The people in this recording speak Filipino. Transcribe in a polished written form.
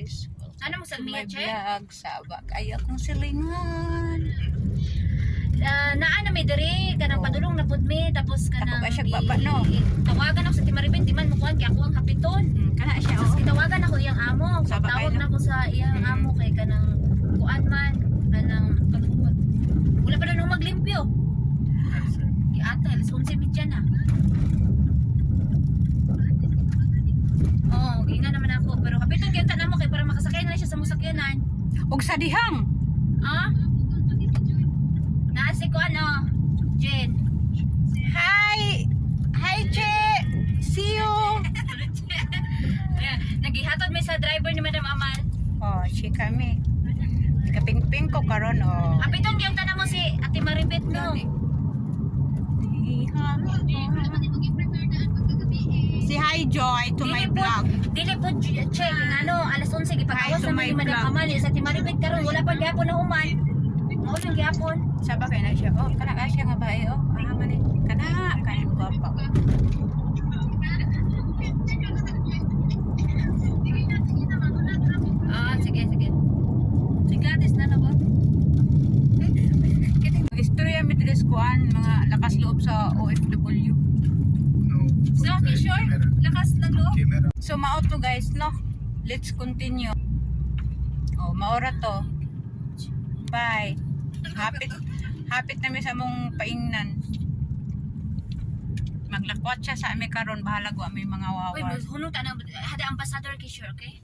guys. Ano mo sa My miya, che? vlog. Sabak. Ay, akong silingan. Naa na may diri kanang padulong na pud mi tapos kanang Ako ba siya baba, no? tawagan ako sa Timaribin di man mukuan kay ako ang hapiton. Kana siya, Tapos oh. gitawagan ako iyang amo. Sabak Tawag kayo, no? na ako sa iyang amo kay kanang kuan man kanang wala pa na maglimpyo. Ata alas 11:30 na. Oh, gina naman ako pero hapiton gyud ta namo kay para makasakay na siya sa musakyanan. Og sa dihang. Ah? Naasi ko ano, Jen. Hi! Hi, Che! See you! Nagihatod mi sa driver ni Madam Amal. Oh, si kami. Kaping-ping ko karon, oh. Hapiton gyud ta namo si Ate Maribet no. Si hi, Joy, to my vlog. Dili po check ano, alas 11 Hi gipatawas to naman my ni Madam vlog. Amal sa Ate Maribet karon wala pa gyapon na human. Mao yung gyapon. Sabak na siya. Oh, kana ka siya nga ba, oh. Ah, man kana kanin gwapa. Ah, sige. Sigatis na ba? Istorya mi dili kuan mga lakas loob sa OFW. So, okay, sure. Lakas lang loob. So mao to guys, no. Let's continue. Oh, maora to. Bye. Hapit na mi sa mong paingnan. Maglakwat siya sa ami karon bahala ko ami mga Uy, wawa. hunong ta na hada ambassador kay sure, okay?